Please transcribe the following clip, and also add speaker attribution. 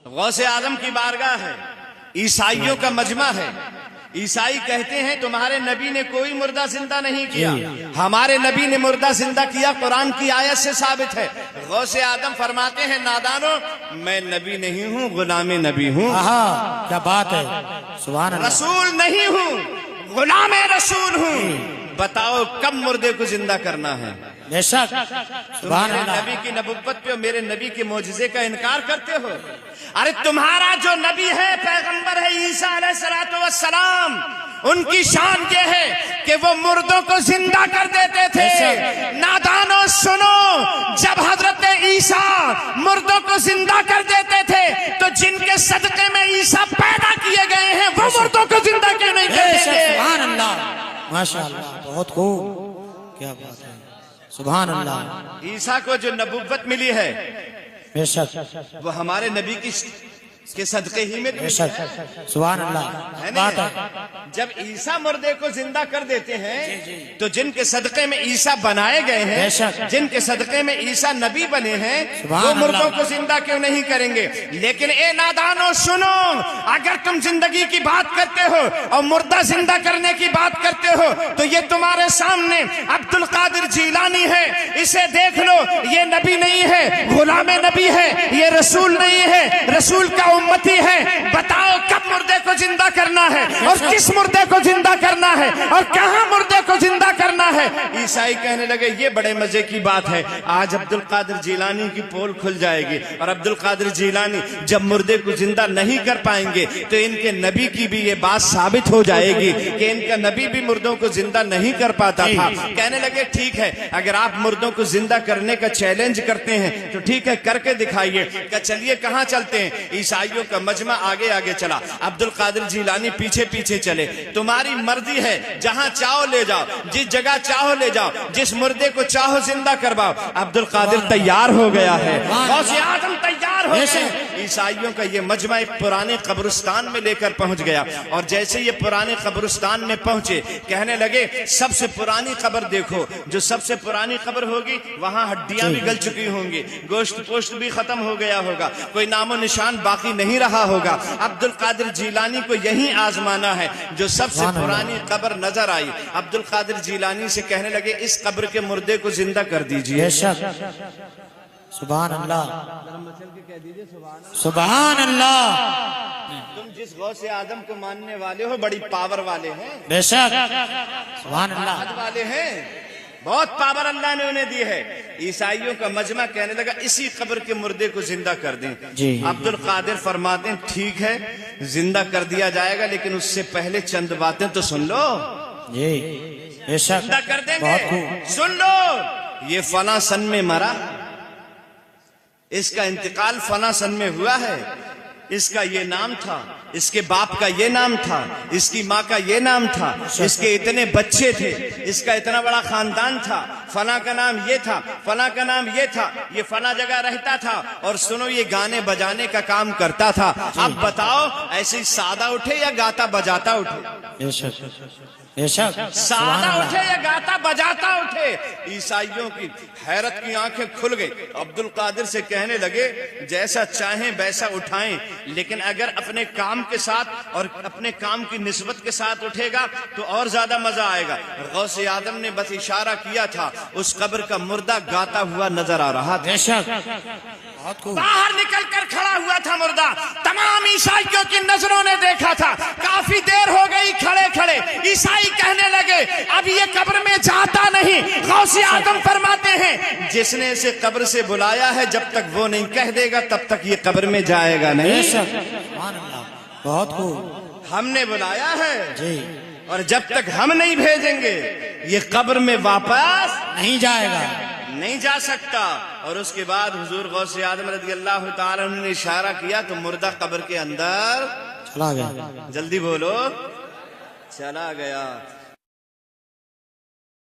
Speaker 1: غوث आजम की बारगाह है, ईसाइयों का मजमा है। ईसाई कहते हैं तुम्हारे नबी ने कोई मुर्दा जिंदा नहीं किया, हमारे नबी ने मुर्दा जिंदा किया, कुरान की आयत से साबित है। गौसे आदम फरमाते हैं नादानो, मैं नबी नहीं हूँ, गुलाम नबी हूँ।
Speaker 2: क्या बात है, सुभान अल्लाह।
Speaker 1: रसूल नहीं हूँ, गुलाम रसूल हूँ। बताओ कब मुर्दे को जिंदा करना है?
Speaker 2: बेशक, सुभान
Speaker 1: मेरे
Speaker 2: अल्लाह।
Speaker 1: नबी की नबुव्वत पे और मेरे नबी के मोजिजे का इनकार करते हो। अरे तुम्हारा जो नबी है, पैगंबर है ईसा अलैहिस्सलातु वस्सलाम, उनकी शान ये है कि वो मुर्दों को जिंदा कर देते थे। नादानो सुनो, जब हजरत ईसा मुर्दों को जिंदा कर देते थे तो जिनके सदके में ईसा पैदा किए गए हैं वो मुर्दों को जिंदा क्यों नहीं करेंगे?
Speaker 2: सुभान अल्लाह, माशाअल्लाह, बहुत खूब, क्या बात है, सुभान अल्लाह।
Speaker 1: ईसा को जो नबुव्वत मिली है
Speaker 2: बेशक,
Speaker 1: वो हमारे नबी के सदके ही में
Speaker 2: बेशक, सुभान अल्लाह,
Speaker 1: है
Speaker 2: बात
Speaker 1: ना?
Speaker 2: है।
Speaker 1: जब ईसा मुर्दे को जिंदा कर देते हैं तो जिनके सदके में ईसा बनाए गए हैं, जिनके सदके में ईसा नबी बने हैं, वो मुर्दों को जिंदा क्यों नहीं करेंगे? लेकिन ए नादानो सुनो, अगर तुम जिंदगी की बात करते हो और मुर्दा जिंदा करने की बात करते हो तो ये तुम्हारे सामने अब्दुल कादिर जीलानी है, इसे देख लो, ये नबी नहीं है, गुलाम नबी है, ये रसूल नहीं है, रसूल का उम्मती है। बताओ कब मुर्दे को जिंदा करना है और किस मुर्दे को जिंदा करना है और कहां मुर्दे को जिंदा करना है? ईसाई कहने लगे ये बड़े मजे की बात है, आज अब्दुल कादिर जीलानी की पोल खुल जाएगी और अब्दुल कादिर जीलानी जब मुर्दे को जिंदा नहीं कर पाएंगे तो इनके नबी की भी ये बात साबित हो जाएगी कि इनका नबी भी मुर्दों को जिंदा नहीं कर पाता था। कहने लगे ठीक है, अगर आप मुर्दों को जिंदा करने का चैलेंज करते हैं तो ठीक है, करके दिखाइए। क्या चलिए कहां चलते हैं? ईसाइयों का मजमा आगे आगे चला, अब्दुल कादिर जीलानी पीछे पीछे चले। तुम्हारी मर्जी है, जहां चाहो ले जाओ, जिस जगह चाहो ले जाओ, जिस मुर्दे को चाहो जिंदा करवाओ। अब्दुल कादिर तैयार हो गया है, गौसे आजम तैयार हो गए। ईसाइयों का ये मजमा एक पुराने कब्रिस्तान में लेकर पहुंच गया और जैसे ये पुराने कब्रिस्तान में पहुंचे कहने लगे सबसे पुरानी कब्र देखो, जो सबसे पुरानी कब्र होगी वहां हड्डियां भी गल चुकी होंगी, गोश्त पोश्त भी खत्म हो गया होगा, कोई नामो निशान बाकी नहीं रहा होगा। अब्दुल कादिर जीलानी को यही आजमाना है, जो सबसे पुरानी कब्र नजर आई। अब्दुल कादिर जीलानी से कहने लगे इस कब्र के मुर्दे को जिंदा कर दीजिए।
Speaker 2: सुभान अल्लाह, सुभान अल्लाह।
Speaker 1: तुम जिस गौसे आदम को मानने वाले हो बड़ी पावर वाले हैं,
Speaker 2: बेशक, सुभान अल्लाह,
Speaker 1: हद वाले हैं, बहुत पावर अल्लाह ने उन्हें दी है। ईसाइयों का मजमा कहने लगा इसी कब्र के मुर्दे को जिंदा कर दें। अब्दुल कादिर फरमाते हैं ठीक है, जिंदा कर दिया जाएगा, लेकिन उससे पहले चंद बातें तो सुन लो।
Speaker 2: जी बेशक,
Speaker 1: जिंदा कर देंगे, सुन लो। ये फला सन में मरा, इसका इंतकाल फला सन में हुआ है, इसका ये नाम था, इसके बाप का ये नाम था, इसकी माँ का ये नाम था, इसके इतने बच्चे थे, इसका इतना बड़ा खानदान था, फला का नाम ये था, फला का नाम ये था, ये फला जगह रहता था और सुनो ये गाने बजाने का काम करता था। अब बताओ ऐसे ही सादा उठे या गाता बजाता उठे?
Speaker 2: बेशक,
Speaker 1: सादा उठे या गाता बजाता उठे? ईसाइयों की हैरत की आंखें खुल गई। अब्दुल कादिर से कहने लगे जैसा चाहें वैसा उठाएं, लेकिन अगर अपने काम के साथ और अपने काम की निस्बत के साथ उठेगा तो और ज्यादा मजा आएगा। गौसे आदम ने बस इशारा किया था, उस कब्र का मुर्दा गाता हुआ नजर आ रहा था। बाहर निकल कर खड़ा हुआ था मुर्दा, तमाम ईसाइयों की नजरों ने देखा था। काफी देर हो गई खड़े खड़े, ईसाई कहने लगे अब ये कब्र में जाता नहीं। गौसे आदम फरमाते हैं जिसने इसे कब्र से बुलाया है जब तक वो नहीं कह देगा तब तक ये कब्र में जाएगा नहीं।
Speaker 2: बहुत खूब,
Speaker 1: हमने बुलाया है
Speaker 2: जी,
Speaker 1: और जब तक हम नहीं भेजेंगे ये कब्र में वापस
Speaker 2: नहीं जाएगा,
Speaker 1: नहीं जा सकता। और उसके बाद हुजूर गौसे आदम रज़ियल्लाहु ताला ने इशारा किया तो मुर्दा कब्र के अंदर
Speaker 2: चला गया।
Speaker 1: जल्दी बोलो, चला गया।